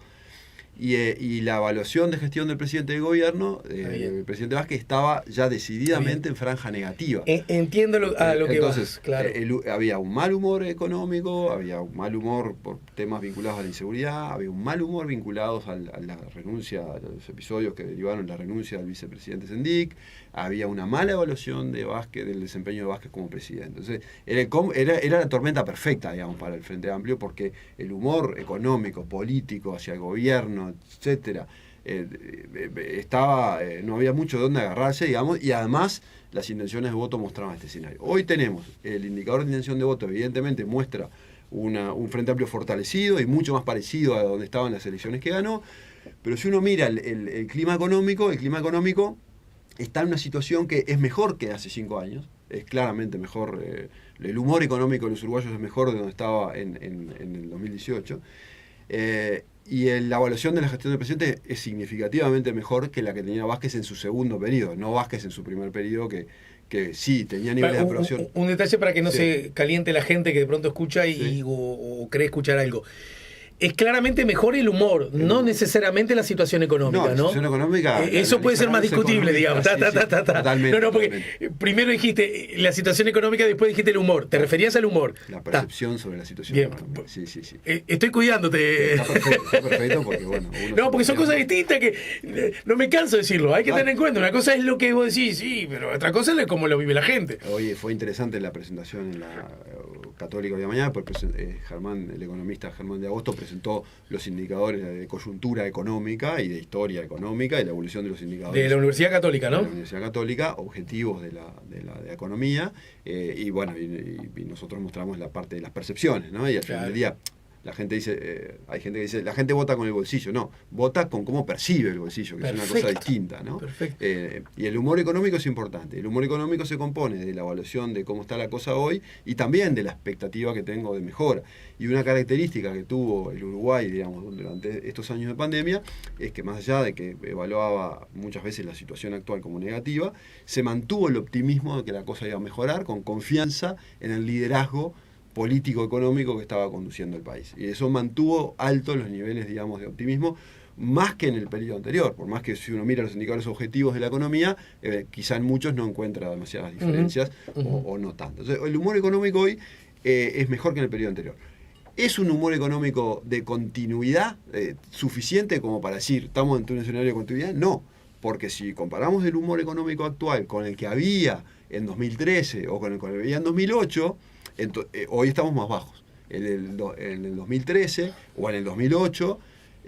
Y la evaluación de gestión del presidente del gobierno, el presidente Vázquez, estaba ya decididamente en franja negativa. Entiendo lo que entonces, vas, claro. Había un mal humor económico, había un mal humor por temas vinculados a la inseguridad, había un mal humor vinculados a la renuncia, a los episodios que derivaron la renuncia del vicepresidente Sendik, había una mala evaluación de Vázquez, del desempeño de Vázquez como presidente. Entonces, era la tormenta perfecta, digamos, para el Frente Amplio, porque el humor económico, político, hacia el gobierno, etcétera, no había mucho de dónde agarrarse, digamos, y además las intenciones de voto mostraban este escenario. Hoy tenemos el indicador de intención de voto, evidentemente muestra un Frente Amplio fortalecido y mucho más parecido a donde estaban las elecciones que ganó, pero si uno mira el clima económico está en una situación que es mejor que hace 5 años, es claramente mejor, el humor económico de los uruguayos es mejor de donde estaba en el 2018, y la evaluación de la gestión del presidente es significativamente mejor que la que tenía Vázquez en su segundo periodo, no Vázquez en su primer periodo, que sí tenía niveles de aprobación. Un detalle para que no se caliente la gente que de pronto escucha o cree escuchar algo. es claramente mejor el humor, no necesariamente la situación económica, ¿no? La situación económica. Eso puede ser más discutible, digamos. Totalmente. No, porque primero dijiste la situación económica, después dijiste el humor. ¿Te referías al humor? La percepción sobre la situación económica. Sí. Estoy cuidándote. Está perfecto porque, bueno. No, porque son cosas distintas que no me canso de decirlo. Hay que tener en cuenta. Una cosa es lo que vos decís, sí, pero otra cosa es cómo lo vive la gente. Oye, fue interesante la presentación en la Católica de mañana, porque Germán, el economista Germán de Agosto, presentó los indicadores de coyuntura económica y de historia económica y la evolución de los indicadores. De la Universidad Católica, ¿no? De la Universidad Católica, objetivos de la economía, y bueno, y nosotros mostramos la parte de las percepciones, ¿no? Y al final del día, la gente dice, hay gente que dice, la gente vota con el bolsillo. No, vota con cómo percibe el bolsillo, que es una cosa distinta, ¿no? Perfecto. Y el humor económico es importante. El humor económico se compone de la evaluación de cómo está la cosa hoy y también de la expectativa que tengo de mejora. Y una característica que tuvo el Uruguay, digamos, durante estos años de pandemia, es que más allá de que evaluaba muchas veces la situación actual como negativa, se mantuvo el optimismo de que la cosa iba a mejorar con confianza en el liderazgo político-económico que estaba conduciendo el país. Y eso mantuvo altos los niveles, digamos, de optimismo, más que en el periodo anterior. Por más que si uno mira los indicadores objetivos de la economía, quizá en muchos no encuentra demasiadas diferencias o no tanto. Entonces, el humor económico hoy es mejor que en el periodo anterior. ¿Es un humor económico de continuidad suficiente como para decir estamos ante un escenario de continuidad? No, porque si comparamos el humor económico actual con el que había en 2013 o con el que había en 2008, hoy estamos más bajos. En el 2013 o en el 2008,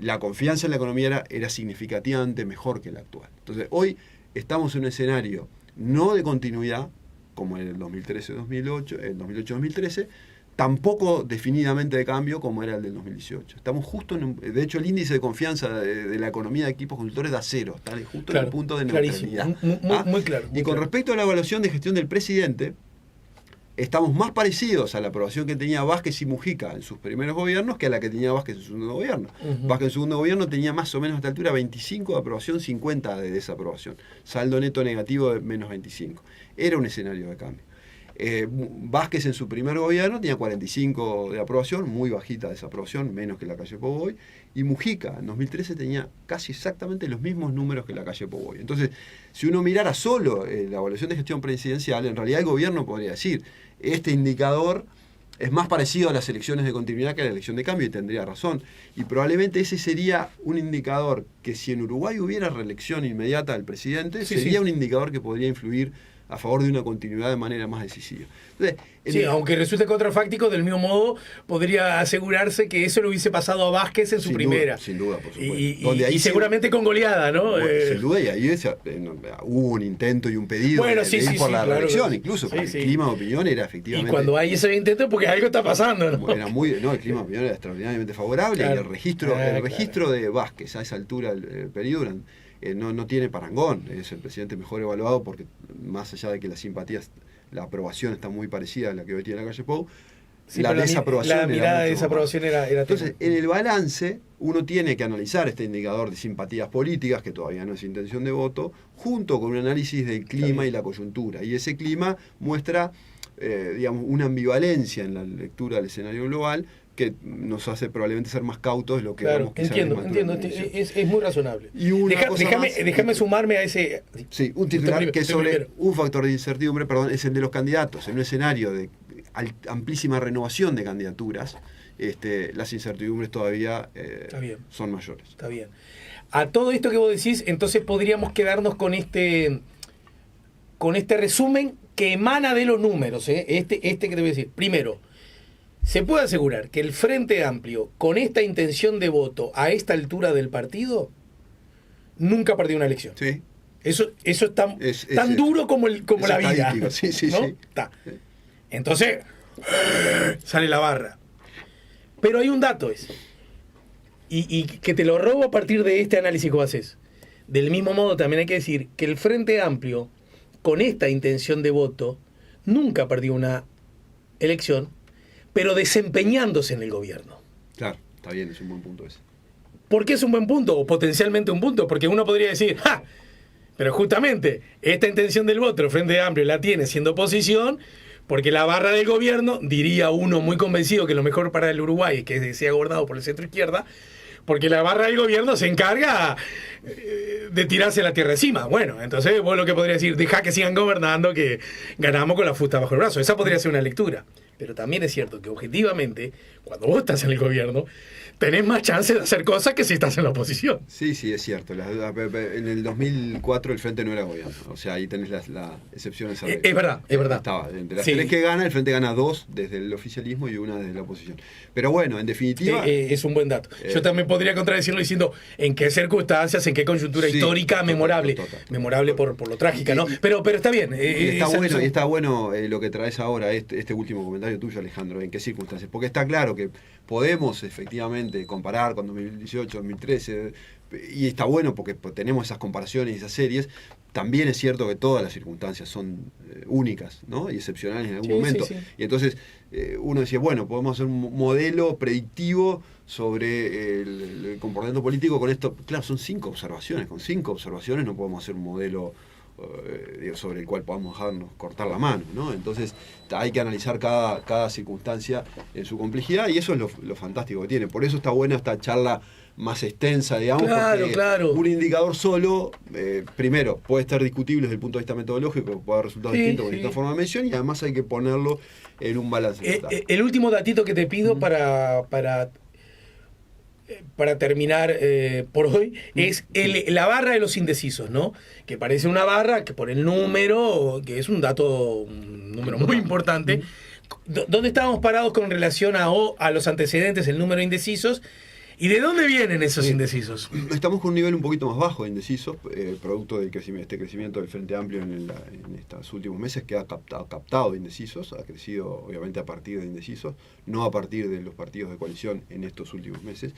la confianza en la economía era significativamente mejor que la actual. Entonces, hoy estamos en un escenario no de continuidad, como en el 2013-2008, el 2008-2013, tampoco definidamente de cambio como era el del 2018. Estamos justo de hecho, el índice de confianza de la economía de equipos consultores da 0, está justo en el punto de neutralidad. Muy claro. Y con respecto a la evaluación de gestión del presidente, estamos más parecidos a la aprobación que tenía Vázquez y Mujica en sus primeros gobiernos que a la que tenía Vázquez en su segundo gobierno. Vázquez en su segundo gobierno tenía más o menos a esta altura 25 de aprobación, 50 de desaprobación. Saldo neto negativo de menos 25. Era un escenario de cambio. Vázquez en su primer gobierno tenía 45 de aprobación, muy bajita desaprobación, menos que la calle Pou, y Mujica en 2013 tenía casi exactamente los mismos números que la calle Pou. Entonces, si uno mirara solo la evaluación de gestión presidencial, en realidad el gobierno podría decir, este indicador es más parecido a las elecciones de continuidad que a la elección de cambio, y tendría razón. Y probablemente ese sería un indicador que si en Uruguay hubiera reelección inmediata del presidente, sería un indicador que podría influir a favor de una continuidad de manera más decisiva. Entonces, aunque resulte contrafáctico, del mismo modo podría asegurarse que eso le hubiese pasado a Vázquez en su primera. Sin duda, por supuesto. Y seguramente con goleada, ¿no? Bueno, sin duda, y ahí hubo un intento y un pedido de ir por la reelección, claro, incluso, porque el clima de opinión era efectivamente... Y cuando hay ese intento, porque algo está pasando, ¿no? Era el clima de opinión era extraordinariamente favorable, claro, y el registro de Vázquez a esa altura del periodo no tiene parangón. Es el presidente mejor evaluado porque, más allá de que las simpatías, la aprobación está muy parecida a la que hoy tiene la calle Pou, la desaprobación la mirada de desaprobación era entonces, en el balance, uno tiene que analizar este indicador de simpatías políticas, que todavía no es intención de voto, junto con un análisis del clima y la coyuntura. Y ese clima muestra, digamos, una ambivalencia en la lectura del escenario global que nos hace probablemente ser más cautos de lo que vamos quizás. Entiendo. Es muy razonable. Y déjame sumarme a ese... Sí, un titular que sobre un factor de incertidumbre, es el de los candidatos. En un escenario de amplísima renovación de candidaturas, las incertidumbres todavía son mayores. Está bien. A todo esto que vos decís, entonces podríamos quedarnos con este resumen que emana de los números. Este que te voy a decir. Primero, ¿se puede asegurar que el Frente Amplio, con esta intención de voto a esta altura del partido, nunca perdió una elección? Sí. Eso es tan duro como la vida. Sí, ¿no? sí. Entonces, sale la barra. Pero hay un dato y que te lo robo a partir de este análisis que haces. Del mismo modo, también hay que decir que el Frente Amplio, con esta intención de voto, nunca perdió una elección, pero desempeñándose en el gobierno. Claro, está bien, es un buen punto ese. ¿Por qué es un buen punto? O potencialmente un punto, porque uno podría decir, pero justamente esta intención del voto, el Frente Amplio la tiene siendo oposición, Porque la barra del gobierno, diría uno muy convencido que lo mejor para el Uruguay es que sea gobernado por el centro izquierda, porque la barra del gobierno se encarga de tirarse la tierra encima. Bueno, entonces vos lo que podrías decir, deja que sigan gobernando, que ganamos con la fusta bajo el brazo. Esa podría ser una lectura. Pero también es cierto que objetivamente, cuando vos estás en el gobierno, tenés más chance de hacer cosas que si estás en la oposición. Sí, sí, es cierto. En el 2004 el Frente no era gobierno. O sea, ahí tenés la excepción a esa regla. Es verdad, es verdad. Estaba. De las Sí. 3 que gana, el Frente gana 2 desde el oficialismo y 1 desde la oposición. Pero bueno, en definitiva... Es un buen dato. Yo también podría contradecirlo diciendo en qué circunstancias, en qué coyuntura histórica memorable. Memorable por lo trágica, ¿no? Pero está bien. Y está bueno lo que traes ahora, este último comentario tuyo, Alejandro, en qué circunstancias. Porque está claro que podemos efectivamente comparar con 2018, 2013, y está bueno porque tenemos esas comparaciones y esas series. También es cierto que todas las circunstancias son únicas, ¿no? Y excepcionales en algún momento. Sí. Y entonces uno decía, bueno, podemos hacer un modelo predictivo sobre el comportamiento político con esto. Claro, son 5 observaciones. Con 5 observaciones no podemos hacer un modelo sobre el cual podamos dejarnos cortar la mano, ¿no? Entonces hay que analizar cada circunstancia en su complejidad, y eso es lo fantástico que tiene. Por eso está buena esta charla más extensa, digamos, porque un indicador solo, primero, puede estar discutible desde el punto de vista metodológico, puede dar resultados distintos con esta forma de medición, y además hay que ponerlo en un balance. El último datito que te pido para terminar por hoy es la barra de los indecisos, ¿no? Que parece una barra que por el número, que es un número muy importante. ¿Dónde estábamos parados con relación a los antecedentes, el número de indecisos? ¿Y de dónde vienen esos indecisos? Estamos con un nivel un poquito más bajo de indecisos, producto del crecimiento del Frente Amplio en estos últimos meses, que ha captado indecisos, ha crecido obviamente a partir de indecisos, no a partir de los partidos de coalición en estos últimos meses.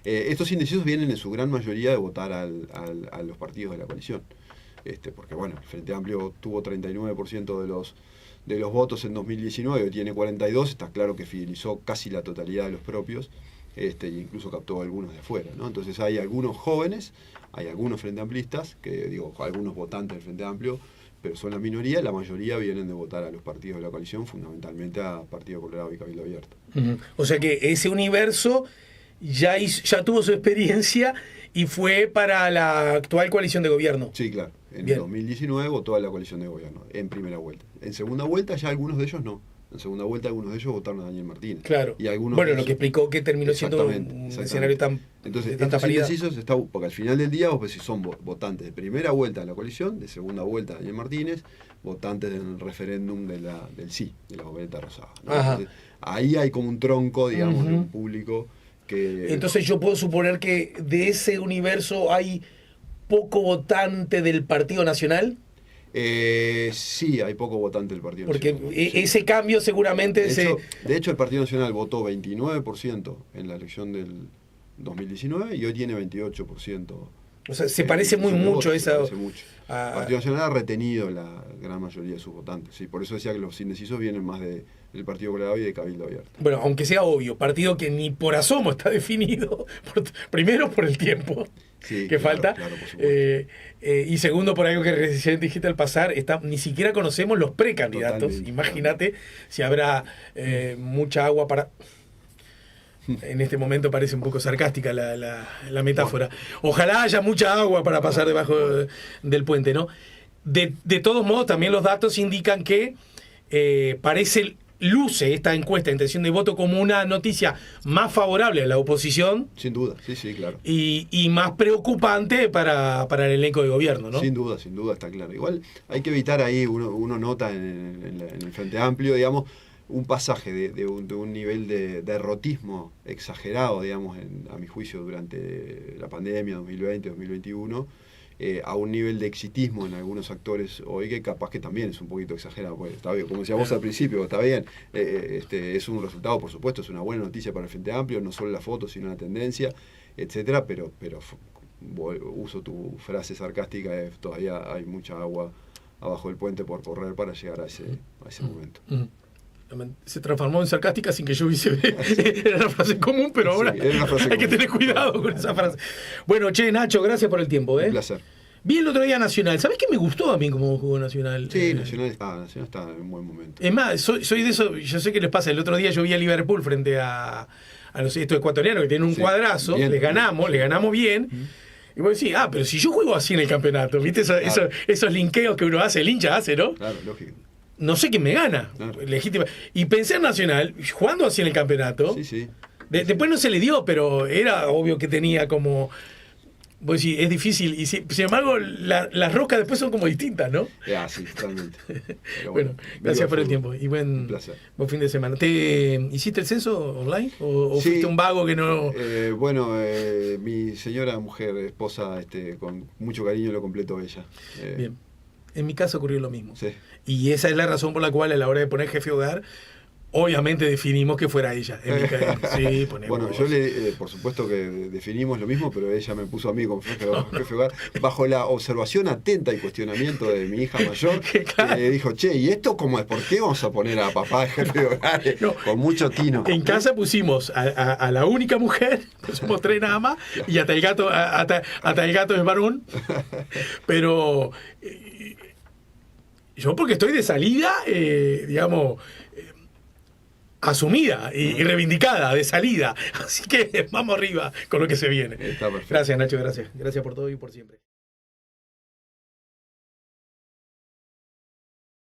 Estos indecisos vienen en su gran mayoría de votar a los partidos de la coalición, porque bueno, el Frente Amplio tuvo 39% de los votos en 2019, hoy tiene 42%, está claro que fidelizó casi la totalidad de los propios, e incluso captó algunos de afuera, ¿no? Entonces hay algunos jóvenes, hay algunos frente amplistas, algunos votantes del Frente Amplio, pero son la minoría. La mayoría vienen de votar a los partidos de la coalición, fundamentalmente a Partido Colorado y Cabildo Abierto. O sea que ese universo ya tuvo su experiencia y fue para la actual coalición de gobierno. Sí, claro. En el 2019 votó a la coalición de gobierno, en primera vuelta. En segunda vuelta ya algunos de ellos no. En segunda vuelta algunos de ellos votaron a Daniel Martínez. Claro. Y algunos lo que explicó que terminó siendo un escenario Entonces, de tanta estos paridad. indecisos porque al final del día vos son votantes de primera vuelta de la coalición, de segunda vuelta Daniel Martínez, votantes del referéndum del sí, de la boleta rosada, ¿no? Entonces, ahí hay como un tronco, digamos, de un público que... Entonces yo puedo suponer que de ese universo hay poco votante del Partido Nacional. Sí, hay poco votante del Partido Nacional. Porque ese cambio seguramente... De hecho, el Partido Nacional votó 29% en la elección del 2019 y hoy tiene 28%. O sea, se parece mucho esa... El Partido Nacional ha retenido la gran mayoría de sus votantes. Sí, por eso decía que los indecisos vienen más del Partido Colorado y de Cabildo Abierto. Bueno, aunque sea obvio, partido que ni por asomo está definido, primero por el tiempo que falta, claro, por supuesto. Y segundo por algo que recién dijiste al pasar, ni siquiera conocemos los precandidatos. Totalmente. Imagínate si habrá mucha agua para... En este momento parece un poco sarcástica la metáfora. Ojalá haya mucha agua para pasar debajo del puente, ¿no? De todos modos, también los datos indican que luce esta encuesta de intención de voto como una noticia más favorable a la oposición. Sin duda, sí, claro. Y más preocupante para el elenco de gobierno, ¿no? Sin duda, está claro. Igual hay que evitar ahí, uno nota en el Frente Amplio, digamos, un pasaje de un nivel de derrotismo exagerado, digamos, a mi juicio, durante la pandemia 2020-2021, a un nivel de exitismo en algunos actores hoy que capaz que también es un poquito exagerado. Pues, está bien, como decías vos al principio, está bien, es un resultado, por supuesto, es una buena noticia para el Frente Amplio, no solo la foto, sino la tendencia, etcétera, pero uso tu frase sarcástica, todavía hay mucha agua abajo del puente por correr para llegar a ese momento. Se transformó en sarcástica sin que yo hubiese... Era una frase común, pero ahora hay que tener cuidado con esa frase. Bueno, Nacho, gracias por el tiempo. Un placer. Vi el otro día Nacional. ¿Sabés qué me gustó a mí como jugó Nacional? Sí, Nacional está en un buen momento. Es más, soy de eso, yo sé qué les pasa. El otro día yo vi a Liverpool frente a estos ecuatorianos que tienen un cuadrazo, bien, les ganamos bien. Y vos decís, pero si yo juego así en el campeonato, ¿viste? Esos linkeos que uno hace, el hincha hace, ¿no? Claro, lógico. No sé quién me gana, legítima. Y pensé en Nacional, jugando así en el campeonato. Sí. Después no se le dio, pero era obvio que tenía como... Vos decís, es difícil. Y sin embargo, las roscas después son como distintas, ¿no? Sí, totalmente. Bueno, gracias por el tiempo. Y buen fin de semana. ¿Te hiciste el censo online? ¿O sí, fuiste un vago que no...? Mi señora mujer, esposa, con mucho cariño lo completó ella. Bien. En mi caso ocurrió lo mismo. Sí. Y esa es la razón por la cual a la hora de poner jefe de hogar, obviamente definimos que fuera ella. Sí, bueno, yo por supuesto que definimos lo mismo, pero ella me puso a mí como jefe de hogar, bajo la observación atenta y cuestionamiento de mi hija mayor, claro. Que dijo, che, ¿y esto cómo es? ¿Por qué vamos a poner a papá de jefe de hogar? No, con mucho tino. En casa pusimos a la única mujer, somos 3 nada más, y hasta el gato es varón, pero yo porque estoy de salida, digamos... asumida y reivindicada de salida. Así que vamos arriba con lo que se viene. Está perfecto. Gracias, Nacho, gracias. Gracias por todo y por siempre.